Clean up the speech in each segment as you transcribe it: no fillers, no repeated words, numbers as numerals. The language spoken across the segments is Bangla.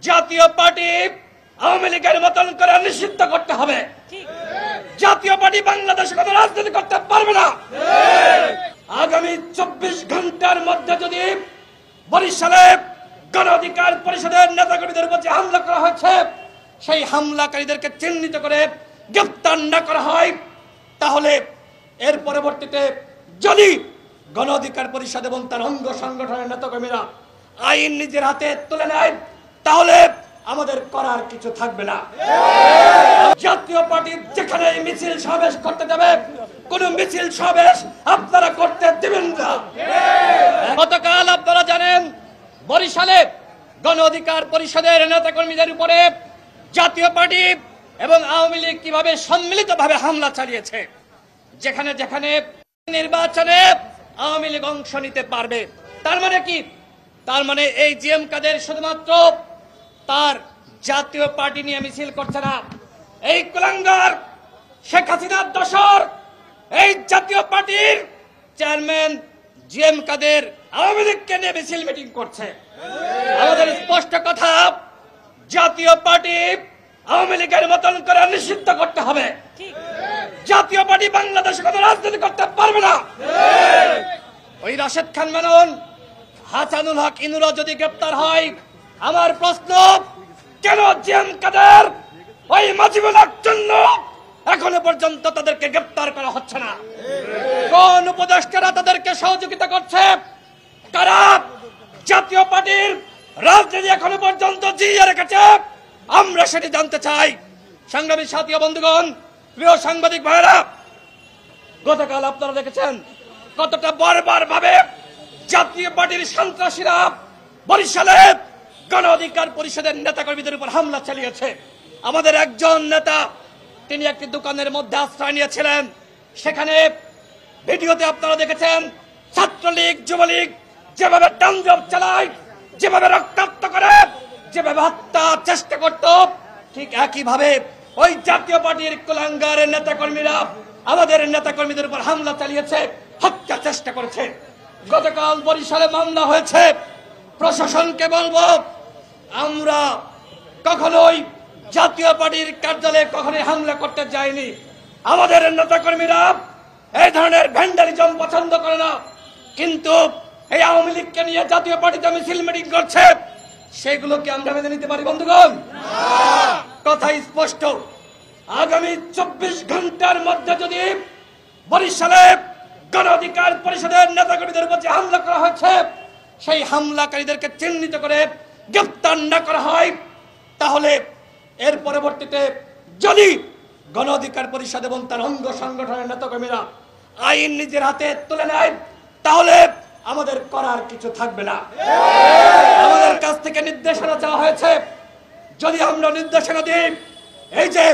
জাতীয় পার্টি আওয়ামী লীগের মতন করে নিষিদ্ধ করতে হবে। জাতীয় পার্টি বাংলাদেশে কোনো রাজনীতি করতে পারবে না। আগামী 24 ঘন্টার মধ্যে যদি বরিশালে গণ অধিকার পরিষদের নেতাকর্মীদের উপর যে হামলা করা হয়েছে সেই হামলাকারীদেরকে চিহ্নিত করে গ্রেফতার না করা হয়, তাহলে এর পরবর্তীতে যদি গণ অধিকার পরিষদ এবং তার অঙ্গ সংগঠনের নেতাকর্মীরা আইন নিজের হাতে তুলে নেয়, তাহলে আমাদের করার কিছু থাকবে না। জাতীয় পার্টি যেখানে মিছিল সমাবেশ করতে যাবে, কোন মিছিল সমাবেশ আপনারা করতে দিবেন না। গতকাল আপনারা জানেন বরিশালে গণ অধিকার পরিষদের নেতাকর্মীদের উপরে জাতীয় পার্টি এবং আওয়ামী লীগ কিভাবে সম্মিলিতভাবে হামলা চালিয়েছে। যেখানে যেখানে নির্বাচনে আওয়ামী লীগ অংশ নিতে পারবে, তার মানে কি? তার মানে এই জিএম কাদের শুধুমাত্র তার জাতীয় পার্টি নিয়ে মিছিল করছে না। এই কুলাঙ্গার শেখ হাসিনার দোসর এই জাতীয় পার্টির চেয়ারম্যান জিএম কাদের আওয়ামী লীগকে নিয়ে মিছিল মিটিং করছে। আমাদের স্পষ্ট কথা, জাতীয় পার্টি আওয়ামী লীগের মতন করে নিষিদ্ধ করতে হবে। জাতীয় পার্টি বাংলাদেশে কোনো রাজনীতি করতে পারবে না। ওই রাশেদ খান মেনন, হাসানুল হক ইনুরা যদি গ্রেপ্তার হয়, আমার প্রশ্ন, কেন জিএম কাদের ওই মাজিবুল হক জন্য এখনো পর্যন্ত তাদেরকে গ্রেপ্তার করা হচ্ছে না? কোন উপদেষ্টারা তাদেরকে সহযোগিতা করছে? কারা জাতীয় পার্টির রাজনীতি এখনো পর্যন্ত জিইয়ে রেখেছে? আমরা সেটি জানতে চাই। সংগ্রামী সাথী ও বন্ধুগণ, প্রিয় সাংবাদিক ভাইরা, গতকাল আপনারা দেখেছেন কতটা বারবার ভাবে জাতীয় পার্টির সন্ত্রাসীরা বরিশালে গণ অধিকার পরিষদের নেতাকর্মীদের উপর হামলা চালিয়েছে। আমাদের একজন নেতা, তিনি একটি দোকানের মধ্যে আশ্রয় নিয়েছিলেন। সেখানে ভিডিওতে আপনারা দেখেছেন ছাত্রলীগ যুবলীগ যেভাবে তাণ্ডব চালায়, যেভাবে রক্তাক্ত করে, যেভাবে হত্যার চেষ্টা করত, ঠিক একইভাবে ওই জাতীয় পার্টির কুলাঙ্গারের নেতাকর্মীরা আমাদের নেতাকর্মীদের উপর হামলা চালিয়েছে, হত্যা চেষ্টা করেছে। গতকাল বরিশালে মামলা হয়েছে। প্রশাসনকে বলবো, আমরা কখনোই জাতীয় পার্টির কার্যালয়ে কখনোই হামলা করতে যায়নি। আমাদের নেতাকর্মীরা এই ধরনের ভ্যান্ডালিজম পছন্দ করে না, কিন্তু এই আওয়ামী লীগকে নিয়ে জাতীয় পার্টিতে মিছিল মিটিং করছে, সেগুলোকে আমরা মেনে নিতে পারি বন্ধুগণ? কথা স্পষ্ট, আগামী 24 ঘন্টার মধ্যে যদি বরিশালে গণ অধিকার পরিষদের নেতাকর্মীদের উপর যে হামলা করা হয়েছে সেই হামলাকারীদেরকে চিহ্নিত করে গ্রেফতার না করা হয়, তাহলে এর পরবর্তীতে যদি গণ অধিকার পরিষদ এবং তার অঙ্গ সংগঠনের নেতাকর্মীরা আইন নিজের হাতে তুলে নেয়, তাহলে আমাদের করার কিছু থাকবে না। আমাদের কাছ থেকে নির্দেশনা চাওয়া হয়েছে, যদি আমরা নির্দেশনা দিই, এই যে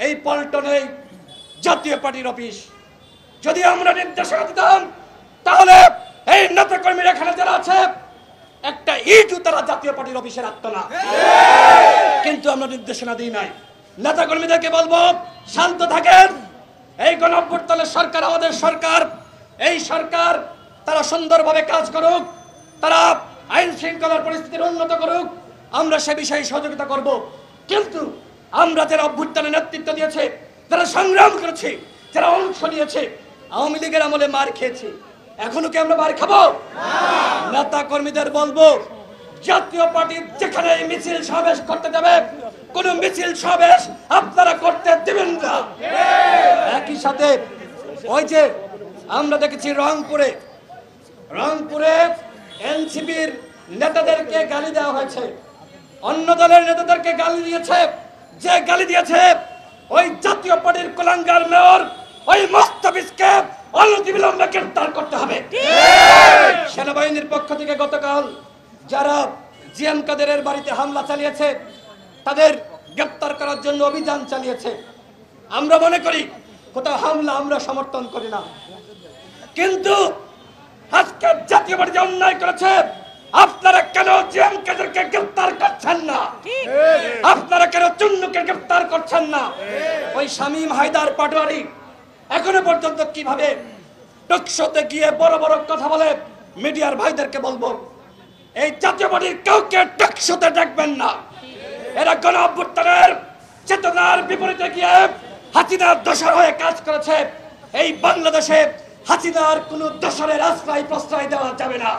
এই পল্টনে জাতীয় পার্টির অফিস, যদি আমরা নির্দেশনা দিতাম, তাহলে এই নেতাকর্মীরা এখানে যারা আছে একটা ইটও তারা জাতীয় পার্টির অফিসে রাখতো না। কিন্তু আমরা নির্দেশনা দিই নাই। নেতাকর্মীদেরকে বলবো, শান্ত থাকেন। এই গণঅভ্যুত্থানের সরকার আমাদের সরকার, এই সরকার তারা সুন্দরভাবে কাজ করুক, তারা আইন শৃঙ্খলার পরিস্থিতির উন্নত করুক, আমরা সে বিষয়ে সহযোগিতা করব। কিন্তু আমরা যারা অভ্যুত্থানের নেতৃত্ব দিয়েছে, যারা সংগ্রাম করেছে, যারা অংশ নিয়েছে, আওয়ামী লীগের আমলে মার খেয়েছে, এখনো কি আমরা মার খাবো? নেতা কর্মীদের বলবো, জাতীয় পার্টি যেখানে মিছিল সমাবেশ করতে যাবে, কোন মিছিল সমাবেশ আপনারা করতে দিবেন না। একই সাথে ওই যে আমরা দেখেছি রংপুরে এনসিপির নেতাদেরকে গালি দেওয়া হয়েছে, অন্য দলের নেতাদেরকে গালি দিয়েছে। যে গালি দিয়েছে ওই জাতীয় পার্টির কুলাঙ্গার মেয়র ওই মোস্তাফিজকে অনতিবিলম্বে গ্রেফতার করতে হবে। সেনাবাহিনীর পক্ষ থেকে গতকাল যারা জিএম কাদেরের বাড়িতে হামলা চালিয়েছে তাদের গ্রেফতার করার জন্য অভিযান চালিয়েছে। আমরা মনে করি কোথাও হামলা আমরা সমর্থন করি না, কিন্তু আজকে জাতীয় পার্টি অন্যায় করেছে, আপনারা কেন জিএম কাদেরকে গ্রেফতার করছেন না? আপনারা কেন চুন্নুকে গ্রেফতার করছেন না? ওই শামীম হায়দার পাটোয়ারি এখনো পর্যন্ত কিভাবে টকশোতে গিয়ে বড় বড় কথা বলে? মিডিয়ার ভাইদেরকে বলবো, এই জাতীয় পার্টির কাউকে টকশোতে ডাকবেন না। যারা গণ অভ্যুত্থানের চেতনার বিপরীতে গিয়ে হাসিনার দোসর হয়ে কাজ করেছে, এই বাংলাদেশে হাসিনার কোন দোসরের আশ্রয় প্রশ্রয় দেওয়া যাবে না।